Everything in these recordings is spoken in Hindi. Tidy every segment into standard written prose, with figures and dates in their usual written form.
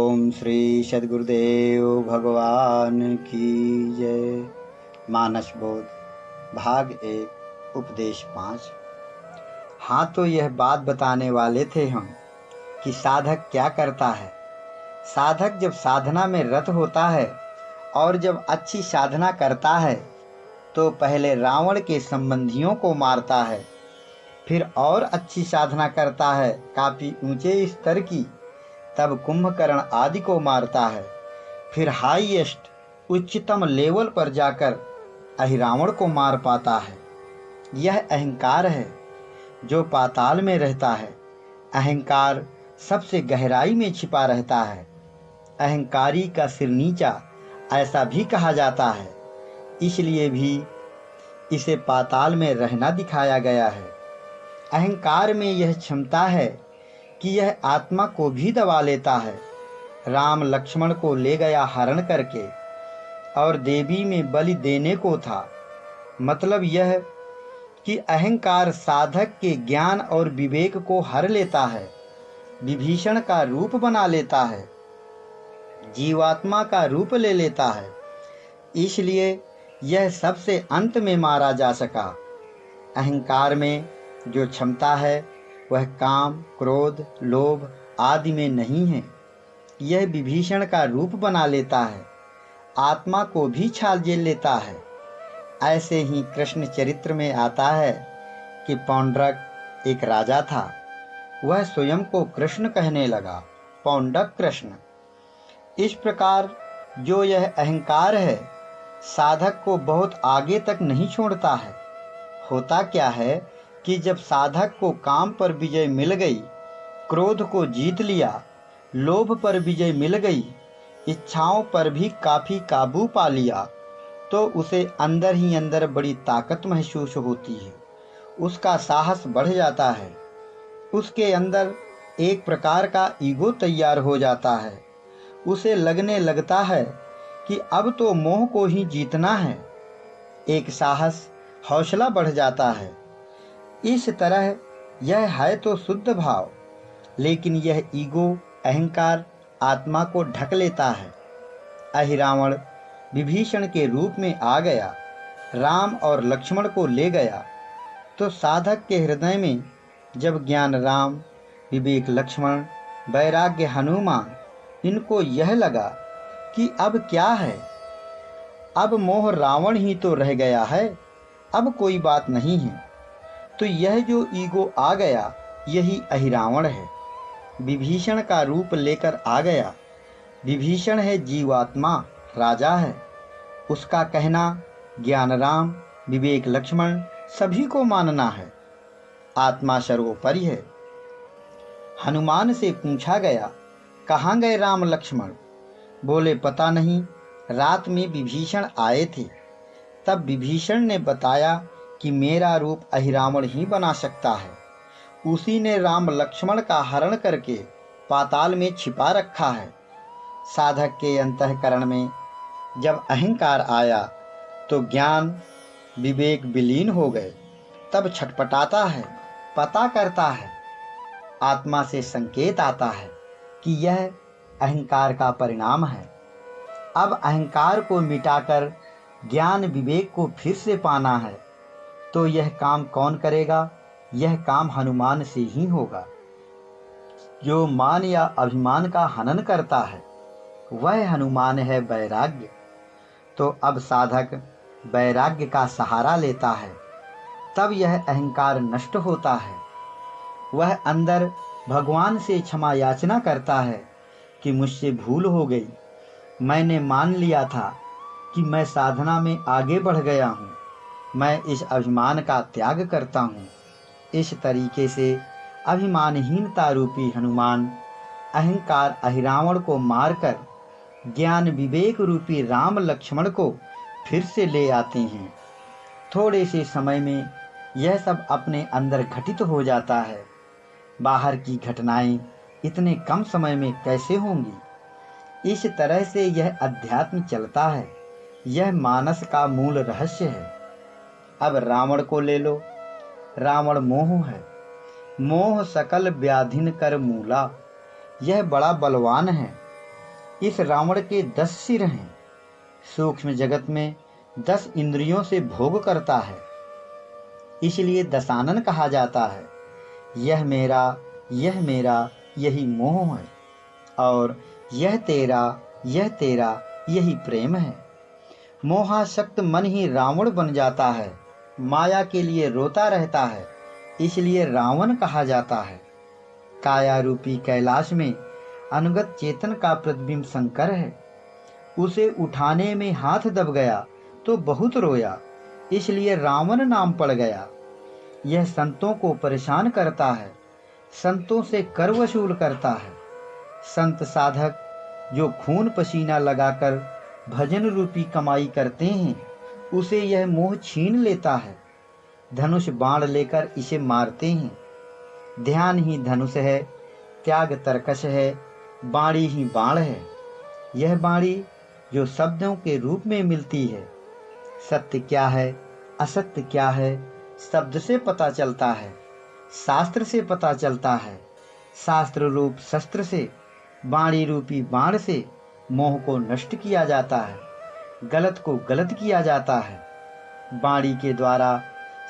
ओम श्री सद्गुरुदेव भगवान की जय। मानस बोध भाग 1 उपदेश 5। हाँ, तो यह बात बताने वाले थे हम कि साधक क्या करता है। साधक जब साधना में रत होता है और जब अच्छी साधना करता है तो पहले रावण के संबंधियों को मारता है, फिर और अच्छी साधना करता है काफी ऊंचे स्तर की, तब कुंभकर्ण आदि को मारता है, फिर हाईएस्ट उच्चतम लेवल पर जाकर अहिरावण को मार पाता है। यह अहंकार है जो पाताल में रहता है। अहंकार सबसे गहराई में छिपा रहता है। अहंकारी का सिर नीचा ऐसा भी कहा जाता है, इसलिए भी इसे पाताल में रहना दिखाया गया है। अहंकार में यह क्षमता है कि यह आत्मा को भी दबा लेता है। राम लक्ष्मण को ले गया हरण करके और देवी में बलि देने को था। मतलब यह कि अहंकार साधक के ज्ञान और विवेक को हर लेता है, विभीषण का रूप बना लेता है, जीवात्मा का रूप ले लेता है। इसलिए यह सबसे अंत में मारा जा सका। अहंकार में जो क्षमता है वह काम, क्रोध, लोभ आदि में नहीं है। यह विभीषण का रूप बना लेता है, आत्मा को भी छाल जेल लेता है। ऐसे ही कृष्ण चरित्र में आता है कि पौंड्रक एक राजा था। वह स्वयं को कृष्ण कहने लगा, पौंडक कृष्ण। इस प्रकार जो यह अहंकार है साधक को बहुत आगे तक नहीं छोड़ता है। होता क्या है कि जब साधक को काम पर विजय मिल गई, क्रोध को जीत लिया, लोभ पर विजय मिल गई, इच्छाओं पर भी काफी काबू पा लिया, तो उसे अंदर ही अंदर बड़ी ताकत महसूस होती है। उसका साहस बढ़ जाता है। उसके अंदर एक प्रकार का ईगो तैयार हो जाता है। उसे लगने लगता है कि अब तो मोह को ही जीतना है। एक साहस, हौसला बढ़ जाता है। इस तरह यह है तो शुद्ध भाव, लेकिन यह ईगो, अहंकार आत्मा को ढक लेता है। अहिरावण विभीषण के रूप में आ गया, राम और लक्ष्मण को ले गया, तो साधक के हृदय में जब ज्ञान राम, विवेक लक्ष्मण, वैराग्य हनुमान, इनको यह लगा कि अब क्या है, अब मोह रावण ही तो रह गया है, अब कोई बात नहीं है, तो यह जो ईगो आ गया यही अहिरावण है। विभीषण का रूप लेकर आ गया। विभीषण है जीवात्मा, राजा है। उसका कहना ज्ञान राम, विवेक लक्ष्मण सभी को मानना है। आत्मा सर्वोपरि है। हनुमान से पूछा गया, कहाँ गए राम लक्ष्मण? बोले, पता नहीं, रात में विभीषण आए थे। तब विभीषण ने बताया कि मेरा रूप अहिरावण ही बना सकता है। उसी ने राम लक्ष्मण का हरण करके पाताल में छिपा रखा है। साधक के अंतःकरण में जब अहंकार आया तो ज्ञान, विवेक विलीन हो गए। तब छटपटाता है, पता करता है, आत्मा से संकेत आता है कि यह अहंकार का परिणाम है। अब अहंकार को मिटाकर ज्ञान विवेक को फिर से पाना है, तो यह काम कौन करेगा? यह काम हनुमान से ही होगा। जो मान या अभिमान का हनन करता है वह हनुमान है वैराग्य। तो अब साधक वैराग्य का सहारा लेता है, तब यह अहंकार नष्ट होता है। वह अंदर भगवान से क्षमा याचना करता है कि मुझसे भूल हो गई, मैंने मान लिया था कि मैं साधना में आगे बढ़ गया हूँ, मैं इस अभिमान का त्याग करता हूँ। इस तरीके से अभिमानहीनता रूपी हनुमान अहंकार अहिरावण को मारकर ज्ञान विवेक रूपी राम लक्ष्मण को फिर से ले आते हैं। थोड़े से समय में यह सब अपने अंदर घटित हो जाता है। बाहर की घटनाएं इतने कम समय में कैसे होंगी? इस तरह से यह अध्यात्म चलता है। यह मानस का मूल रहस्य है। अब रावण को ले लो। रावण मोह है। मोह सकल व्याधिन कर मूला। यह बड़ा बलवान है। इस रावण के 10 सिर हैं। सूक्ष्म जगत में 10 इंद्रियों से भोग करता है, इसलिए दशानन कहा जाता है। यह मेरा यही मोह है, और यह तेरा यही प्रेम है। मोहासक्त मन ही रावण बन जाता है, माया के लिए रोता रहता है, इसलिए रावण कहा जाता है। काया रूपी कैलाश में अनुगत चेतन का प्रतिबिंब शंकर है। उसे उठाने में हाथ दब गया तो बहुत रोया, इसलिए रावण नाम पड़ गया। यह संतों को परेशान करता है, संतों से कर वसूल करता है। संत साधक जो खून पसीना लगाकर भजन रूपी कमाई करते हैं, उसे यह मोह छीन लेता है। धनुष बाण लेकर इसे मारते हैं। ध्यान ही धनुष है, त्याग तरकश है, बाणी ही बाण है। यह बाणी जो शब्दों के रूप में मिलती है। सत्य क्या है, असत्य क्या है, शब्द से पता चलता है, शास्त्र से पता चलता है। शास्त्र रूप शस्त्र से, बाणी रूपी बाण से मोह को नष्ट किया जाता है, गलत को गलत किया जाता है। बाणी के द्वारा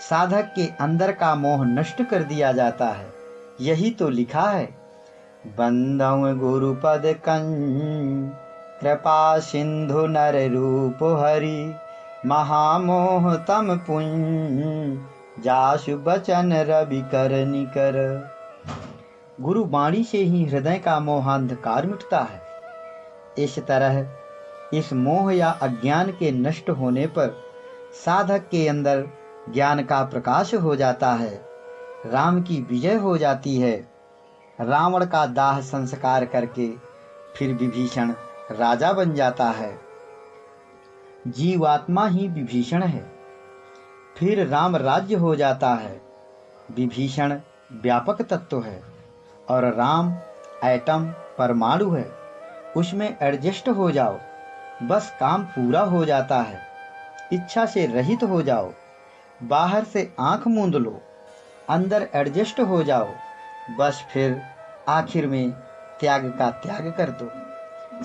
साधक के अंदर का मोह नष्ट कर दिया जाता है। यही तो लिखा है, बंदौ गुरुपद कंज कृपा सिंधु नर रूप हरि, महामोह तम पुंज जासु बचन रवि कर निकर। गुरु वाणी से ही हृदय का मोहांधकार मिटता है। इस तरह इस मोह या अज्ञान के नष्ट होने पर साधक के अंदर ज्ञान का प्रकाश हो जाता है, राम की विजय हो जाती है। रावण का दाह संस्कार करके फिर विभीषण राजा बन जाता है। जीवात्मा ही विभीषण है, फिर राम राज्य हो जाता है। विभीषण व्यापक तत्व है और राम एटम परमाणु है। उसमें एडजस्ट हो जाओ, बस काम पूरा हो जाता है। इच्छा से रहित हो जाओ, बाहर से आंख मूंद लो, अंदर एडजस्ट हो जाओ, बस फिर आखिर में त्याग का त्याग कर दो।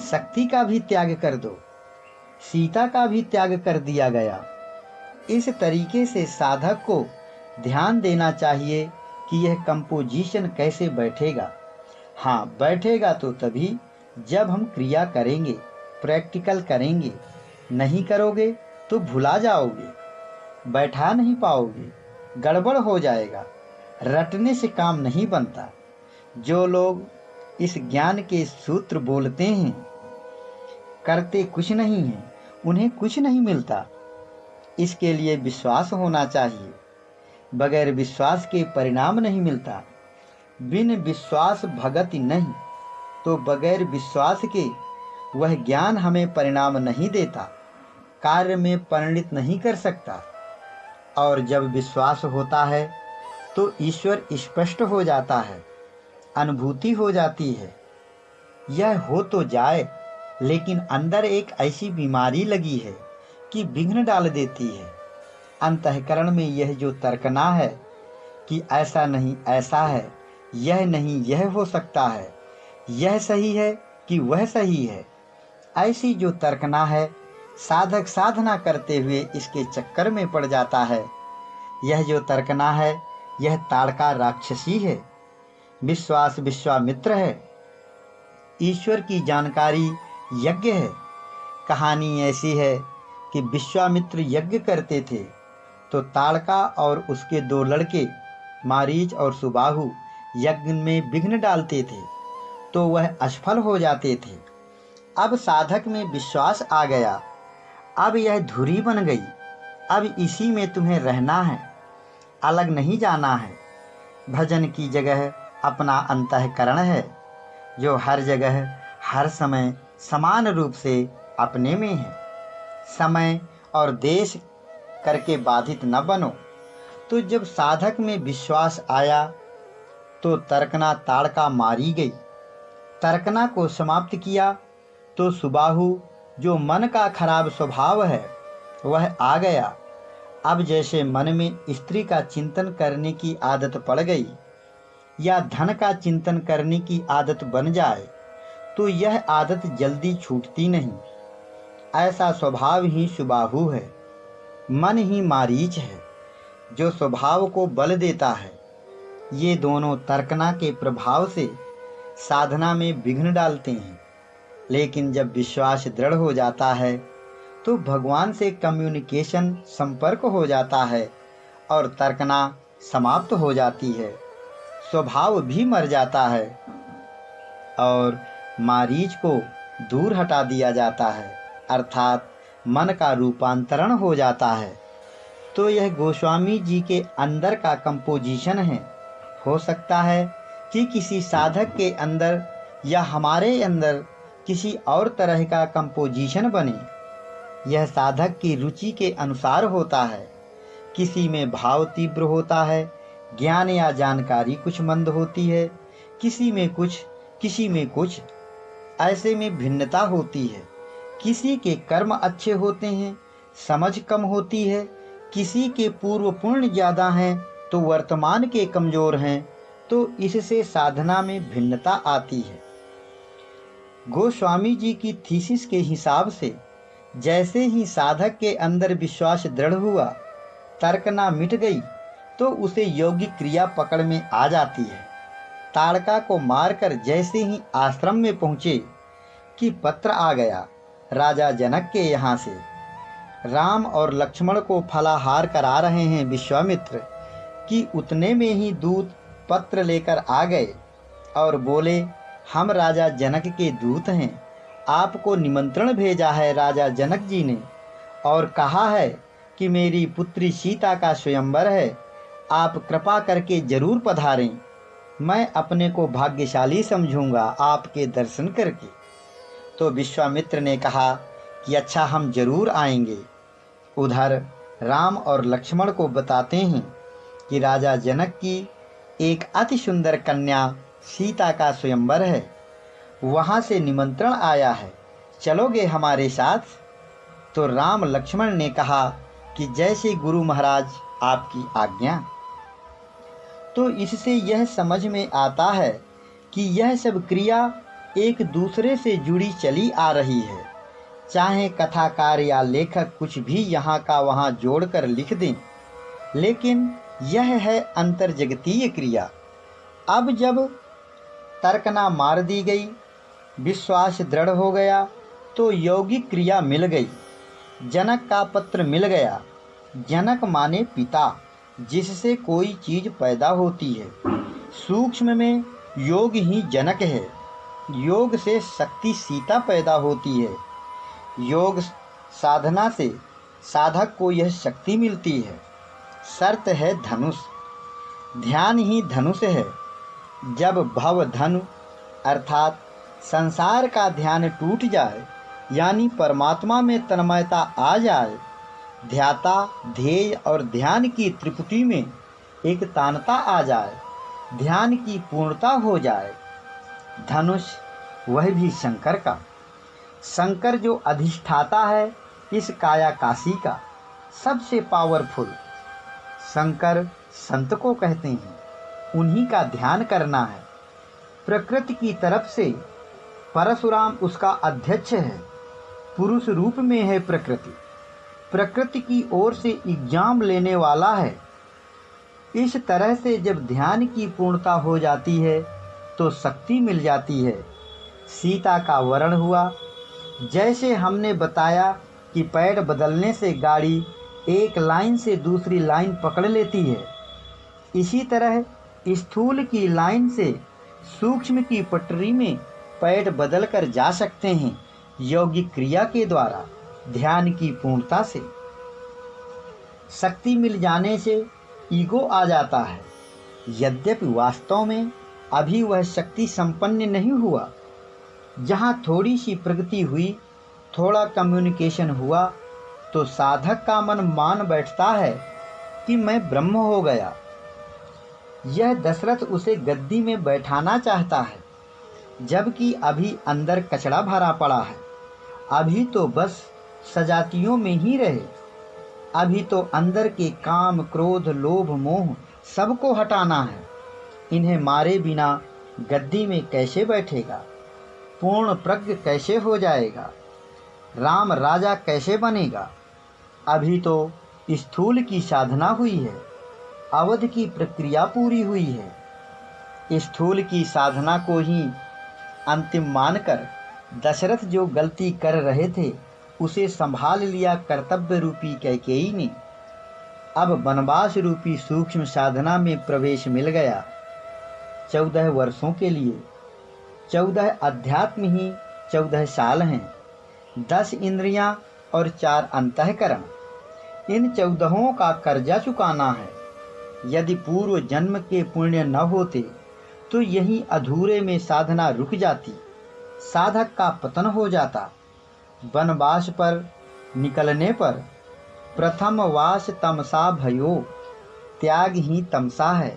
शक्ति का भी त्याग कर दो, सीता का भी त्याग कर दिया गया। इस तरीके से साधक को ध्यान देना चाहिए कि यह कंपोजिशन कैसे बैठेगा। हाँ, बैठेगा तो तभी जब हम क्रिया करेंगे, प्रैक्टिकल करेंगे। नहीं करोगे तो भुला जाओगे, बैठा नहीं पाओगे, गड़बड़ हो जाएगा। रटने से काम नहीं बनता। जो लोग इस ज्ञान के सूत्र बोलते हैं, करते कुछ नहीं है, उन्हें कुछ नहीं मिलता। इसके लिए विश्वास होना चाहिए। बगैर विश्वास के परिणाम नहीं मिलता। बिन विश्वास भगति नहीं, तो बगैर विश्वास के वह ज्ञान हमें परिणाम नहीं देता, कार्य में परिणित नहीं कर सकता। और जब विश्वास होता है तो ईश्वर स्पष्ट हो जाता है, अनुभूति हो जाती है। यह हो तो जाए, लेकिन अंदर एक ऐसी बीमारी लगी है कि विघ्न डाल देती है। अंतःकरण में यह जो तर्कना है कि ऐसा नहीं ऐसा है, यह नहीं यह हो सकता है, यह सही है कि वह सही है, ऐसी जो तर्कना है, साधक साधना करते हुए इसके चक्कर में पड़ जाता है। यह जो तर्कना है, यह ताड़का राक्षसी है। विश्वास विश्वामित्र है। ईश्वर की जानकारी यज्ञ है। कहानी ऐसी है कि विश्वामित्र यज्ञ करते थे तो ताड़का और उसके 2 लड़के मारीच और सुबाहु यज्ञ में विघ्न डालते थे, तो वह असफल हो जाते थे। अब साधक में विश्वास आ गया, अब यह धुरी बन गई, अब इसी में तुम्हें रहना है, अलग नहीं जाना है। भजन की जगह अपना अंतःकरण है, जो हर जगह हर समय समान रूप से अपने में है। समय और देश करके बाधित न बनो। तो जब साधक में विश्वास आया तो तर्कना ताड़का मारी गई। तर्कना को समाप्त किया तो सुबाहु, जो मन का खराब स्वभाव है, वह आ गया। अब जैसे मन में स्त्री का चिंतन करने की आदत पड़ गई या धन का चिंतन करने की आदत बन जाए, तो यह आदत जल्दी छूटती नहीं। ऐसा स्वभाव ही सुबाहु है, मन ही मारीच है, जो स्वभाव को बल देता है। ये दोनों तर्कना के प्रभाव से साधना में विघ्न डालते हैं, लेकिन जब विश्वास दृढ़ हो जाता है तो भगवान से कम्युनिकेशन संपर्क हो जाता है और तर्कना समाप्त हो जाती है, स्वभाव भी मर जाता है और मारीच को दूर हटा दिया जाता है, अर्थात मन का रूपांतरण हो जाता है। तो यह गोस्वामी जी के अंदर का कंपोजिशन है। हो सकता है कि किसी साधक के अंदर या हमारे अंदर किसी और तरह का कंपोजिशन बने। यह साधक की रुचि के अनुसार होता है। किसी में भाव तीव्र होता है, ज्ञान या जानकारी कुछ मंद होती है, किसी में कुछ, ऐसे में भिन्नता होती है। किसी के कर्म अच्छे होते हैं, समझ कम होती है, किसी के पूर्व पुण्य ज़्यादा हैं तो वर्तमान के कमज़ोर हैं, तो इससे साधना में भिन्नता आती है। गोस्वामी जी की थीसिस के हिसाब से जैसे ही साधक के अंदर विश्वास दृढ़ हुआ, तर्कना मिट गई, तो उसे यौगिक क्रिया पकड़ में आ जाती है। ताड़का को मारकर जैसे ही आश्रम में पहुँचे कि पत्र आ गया राजा जनक के यहाँ से। राम और लक्ष्मण को फलाहार करा रहे हैं विश्वामित्र, कि उतने में ही दूत पत्र लेकर आ गए और बोले, हम राजा जनक के दूत हैं, आपको निमंत्रण भेजा है राजा जनक जी ने, और कहा है कि मेरी पुत्री सीता का स्वयंवर है, आप कृपा करके जरूर पधारें। मैं अपने को भाग्यशाली समझूंगा आपके दर्शन करके। तो विश्वामित्र ने कहा कि अच्छा, हम जरूर आएंगे। उधर राम और लक्ष्मण को बताते हैं कि राजा जनक की एक अति सुंदर कन्या सीता का स्वयंवर है, वहाँ से निमंत्रण आया है, चलोगे हमारे साथ? तो राम लक्ष्मण ने कहा कि जैसे गुरु महाराज आपकी आज्ञा। तो इससे यह समझ में आता है कि यह सब क्रिया एक दूसरे से जुड़ी चली आ रही है। चाहे कथाकार या लेखक कुछ भी यहाँ का वहाँ जोड़कर लिख दें, लेकिन यह है अंतर्जगतीय क्रिया। अब जब तर्कना मार दी गई, विश्वास दृढ़ हो गया, तो यौगिक क्रिया मिल गई। जनक का पत्र मिल गया। जनक माने पिता, जिससे कोई चीज़ पैदा होती है। सूक्ष्म में योग ही जनक है। योग से शक्ति सीता पैदा होती है। योग साधना से साधक को यह शक्ति मिलती है। शर्त है धनुष, ध्यान ही धनुष है। जब भव धनु अर्थात संसार का ध्यान टूट जाए, यानी परमात्मा में तन्मयता आ जाए, ध्याता ध्येय और ध्यान की त्रिपुटी में एक तानता आ जाए, ध्यान की पूर्णता हो जाए, धनुष वह भी शंकर का। शंकर जो अधिष्ठाता है इस काया काशी का, सबसे पावरफुल शंकर संत को कहते हैं, उन्हीं का ध्यान करना है। प्रकृति की तरफ से परशुराम उसका अध्यक्ष है, पुरुष रूप में है प्रकृति, प्रकृति की ओर से एग्जाम लेने वाला है। इस तरह से जब ध्यान की पूर्णता हो जाती है तो शक्ति मिल जाती है। सीता का वरण हुआ। जैसे हमने बताया कि पैड बदलने से गाड़ी एक लाइन से दूसरी लाइन पकड़ लेती है, इसी तरह स्थूल की लाइन से सूक्ष्म की पटरी में पैड बदल कर जा सकते हैं, यौगिक क्रिया के द्वारा, ध्यान की पूर्णता से। शक्ति मिल जाने से ईगो आ जाता है, यद्यपि वास्तव में अभी वह शक्ति संपन्न नहीं हुआ। जहाँ थोड़ी सी प्रगति हुई, थोड़ा कम्युनिकेशन हुआ, तो साधक का मन मान बैठता है कि मैं ब्रह्म हो गया। यह दशरथ उसे गद्दी में बैठाना चाहता है, जबकि अभी अंदर कचरा भरा पड़ा है। अभी तो बस सजातियों में ही रहे। अभी तो अंदर के काम, क्रोध, लोभ, मोह सबको हटाना है। इन्हें मारे बिना गद्दी में कैसे बैठेगा? पूर्ण प्रज्ञ कैसे हो जाएगा? राम राजा कैसे बनेगा? अभी तो स्थूल की साधना हुई है, अवध की प्रक्रिया पूरी हुई है। स्थूल की साधना को ही अंतिम मानकर दशरथ जो गलती कर रहे थे उसे संभाल लिया कर्तव्य रूपी कैकेयी ने। अब वनवास रूपी सूक्ष्म साधना में प्रवेश मिल गया। 14 वर्षों के लिए 14 अध्यात्म ही 14 साल हैं। 10 इंद्रियां और 4 अंतःकरण, इन 14 का कर्जा चुकाना है। यदि पूर्व जन्म के पुण्य न होते तो यही अधूरे में साधना रुक जाती, साधक का पतन हो जाता। वनवास पर निकलने पर प्रथम वास तमसा भयो, त्याग ही तमसा है।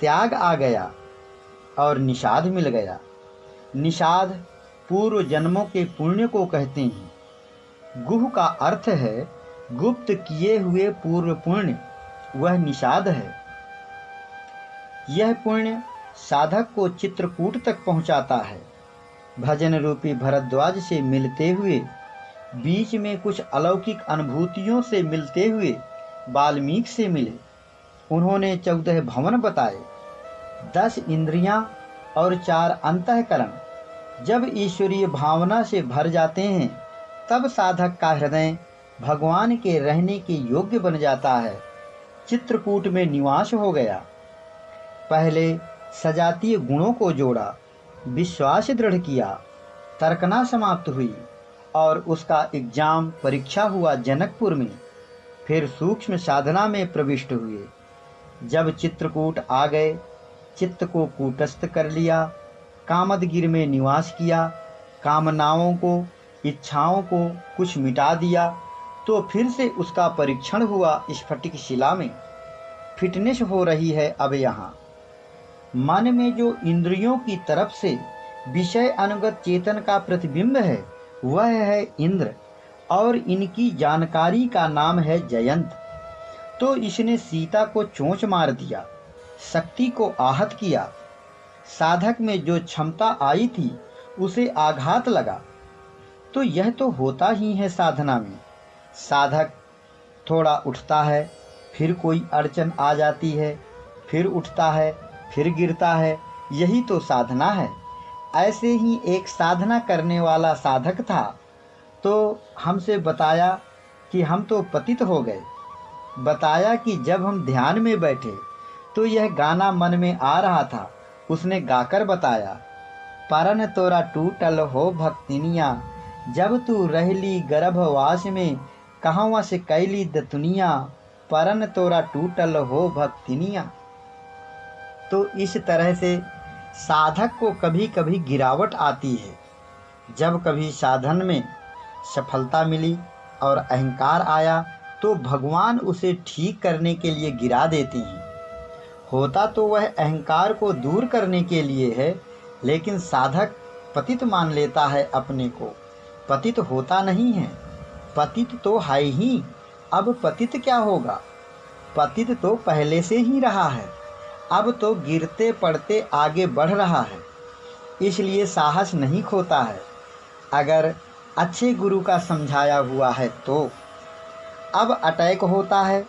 त्याग आ गया और निषाद मिल गया। निषाद पूर्व जन्मों के पुण्य को कहते हैं। गुह का अर्थ है गुप्त किए हुए पूर्व पुण्य, वह निषाद है। यह पुण्य साधक को चित्रकूट तक पहुंचाता है। भजन रूपी भरद्वाज से मिलते हुए, बीच में कुछ अलौकिक अनुभूतियों से मिलते हुए वाल्मीकि से मिले। उन्होंने 14 भवन बताए। 10 इंद्रियां और 4 अंतःकरण जब ईश्वरीय भावना से भर जाते हैं तब साधक का हृदय भगवान के रहने के योग्य बन जाता है। चित्रकूट में निवास हो गया। पहले सजातीय गुणों को जोड़ा, विश्वास दृढ़ किया, तर्कना समाप्त हुई और उसका एग्जाम परीक्षा हुआ जनकपुर में। फिर सूक्ष्म साधना में प्रविष्ट हुए। जब चित्रकूट आ गए, चित्त को कूटस्थ कर लिया, कामदगिर में निवास किया, कामनाओं को, इच्छाओं को कुछ मिटा दिया, तो फिर से उसका परीक्षण हुआ स्फटिक शिला में। फिटनेस हो रही है अब यहाँ। मन में जो इंद्रियों की तरफ से विषय अनुगत चेतन का प्रतिबिंब है वह है इंद्र, और इनकी जानकारी का नाम है जयंत। तो इसने सीता को चोंच मार दिया, शक्ति को आहत किया। साधक में जो क्षमता आई थी उसे आघात लगा। तो यह तो होता ही है साधना में। साधक थोड़ा उठता है, फिर कोई अड़चन आ जाती है, फिर उठता है, फिर गिरता है, यही तो साधना है। ऐसे ही एक साधना करने वाला साधक था, तो हमसे बताया कि हम तो पतित हो गए। बताया कि जब हम ध्यान में बैठे तो यह गाना मन में आ रहा था। उसने गाकर बताया, परन तोरा टूटल हो भक्तिनिया, जब तू रहली गर्भवास में, कहवा से कैली दतुनिया, परन तोरा टूटल हो भक्तिनिया। तो इस तरह से साधक को कभी कभी गिरावट आती है। जब कभी साधन में सफलता मिली और अहंकार आया तो भगवान उसे ठीक करने के लिए गिरा देते हैं। होता तो वह अहंकार को दूर करने के लिए है, लेकिन साधक पतित मान लेता है अपने को। पतित होता नहीं है, पतित तो है ही। अब पतित क्या होगा? पतित तो पहले से ही रहा है, अब तो गिरते पड़ते आगे बढ़ रहा है। इसलिए साहस नहीं खोता है। अगर अच्छे गुरु का समझाया हुआ है तो अब अटैक होता है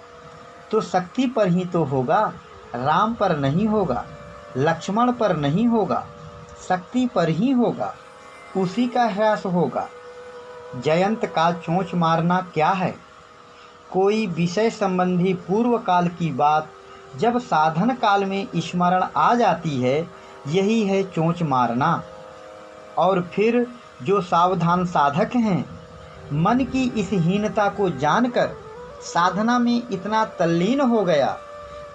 तो शक्ति पर ही तो होगा, राम पर नहीं होगा, लक्ष्मण पर नहीं होगा, शक्ति पर ही होगा, उसी का ह्रास होगा। जयंत का चोंच मारना क्या है? कोई विषय संबंधी पूर्व काल की बात जब साधन काल में स्मरण आ जाती है, यही है चोंच मारना। और फिर जो सावधान साधक हैं, मन की इस हीनता को जानकर साधना में इतना तल्लीन हो गया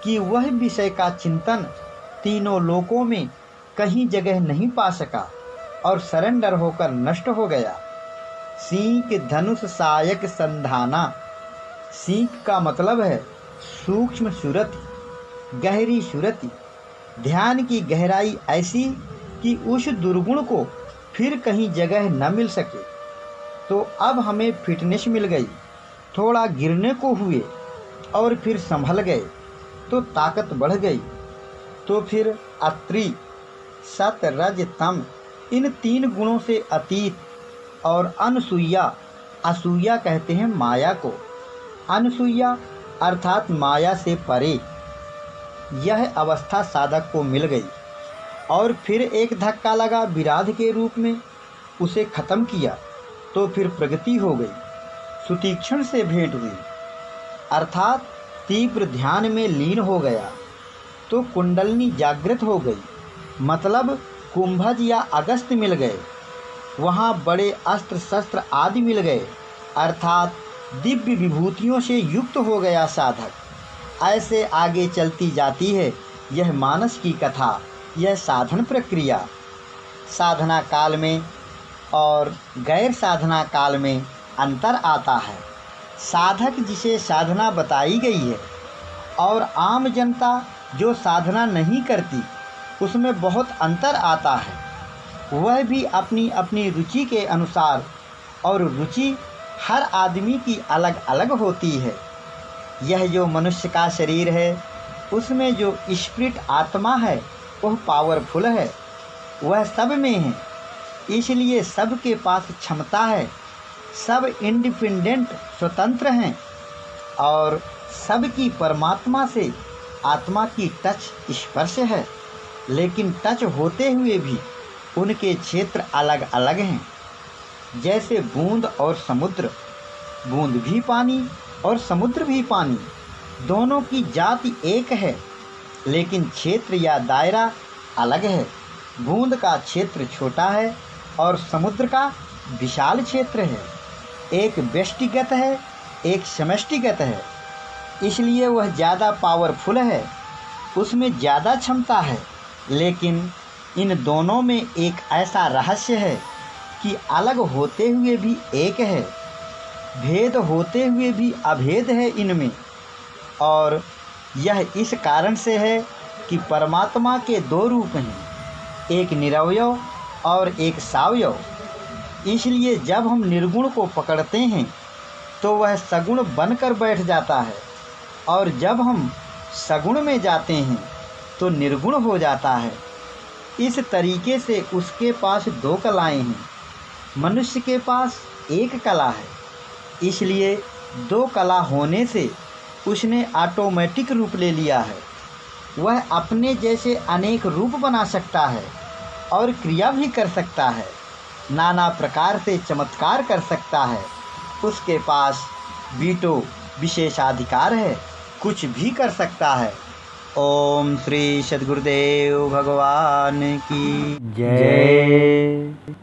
कि वह विषय का चिंतन तीनों लोकों में कहीं जगह नहीं पा सका और सरेंडर होकर नष्ट हो गया। सींक धनुष सायक संधाना। सींक का मतलब है सूक्ष्म सुरति, गहरी सुरति। ध्यान की गहराई ऐसी कि उस दुर्गुण को फिर कहीं जगह न मिल सके। तो अब हमें फिटनेस मिल गई। थोड़ा गिरने को हुए और फिर संभल गए तो ताकत बढ़ गई। तो फिर अत्रि, सत, रज, तम इन 3 गुणों से अतीत और अनसूया, असूया कहते हैं माया को, अनसूया अर्थात माया से परे, यह अवस्था साधक को मिल गई और फिर एक धक्का लगा विराध के रूप में, उसे खत्म किया तो फिर प्रगति हो गई, सुतीक्षण से भेंट हुई अर्थात तीव्र ध्यान में लीन हो गया तो कुंडलनी जागृत हो गई, मतलब कुंभज या अगस्त मिल गए, वहाँ बड़े अस्त्र शस्त्र आदि मिल गए अर्थात दिव्य विभूतियों से युक्त हो गया साधक। ऐसे आगे चलती जाती है यह मानस की कथा, यह साधन प्रक्रिया। साधना काल में और गैर साधना काल में अंतर आता है। साधक जिसे साधना बताई गई है और आम जनता जो साधना नहीं करती, उसमें बहुत अंतर आता है। वह भी अपनी अपनी रुचि के अनुसार, और रुचि हर आदमी की अलग अलग होती है। यह जो मनुष्य का शरीर है उसमें जो स्पिरिट आत्मा है वह पावरफुल है, वह सब में है, इसलिए सबके पास क्षमता है, सब इंडिपेंडेंट स्वतंत्र हैं और सबकी परमात्मा से आत्मा की टच स्पर्श है, लेकिन टच होते हुए भी उनके क्षेत्र अलग अलग हैं। जैसे बूंद और समुद्र, बूंद भी पानी और समुद्र भी पानी, दोनों की जाति एक है लेकिन क्षेत्र या दायरा अलग है। बूंद का क्षेत्र छोटा है और समुद्र का विशाल क्षेत्र है, एक व्यष्टिगत है एक समष्टिगत है, इसलिए वह ज़्यादा पावरफुल है, उसमें ज़्यादा क्षमता है। लेकिन इन दोनों में एक ऐसा रहस्य है कि अलग होते हुए भी एक है, भेद होते हुए भी अभेद है इनमें। और यह इस कारण से है कि परमात्मा के 2 रूप हैं, एक निरवयव और एक सावयव। इसलिए जब हम निर्गुण को पकड़ते हैं तो वह सगुण बनकर बैठ जाता है, और जब हम सगुण में जाते हैं तो निर्गुण हो जाता है। इस तरीके से उसके पास 2 कलाएं हैं, मनुष्य के पास 1 कला है, इसलिए 2 कला होने से उसने ऑटोमेटिक रूप ले लिया है। वह अपने जैसे अनेक रूप बना सकता है और क्रिया भी कर सकता है, नाना प्रकार से चमत्कार कर सकता है। उसके पास वीटो विशेषाधिकार है, कुछ भी कर सकता है। ओम श्री सद्गुरुदेव भगवान की जय।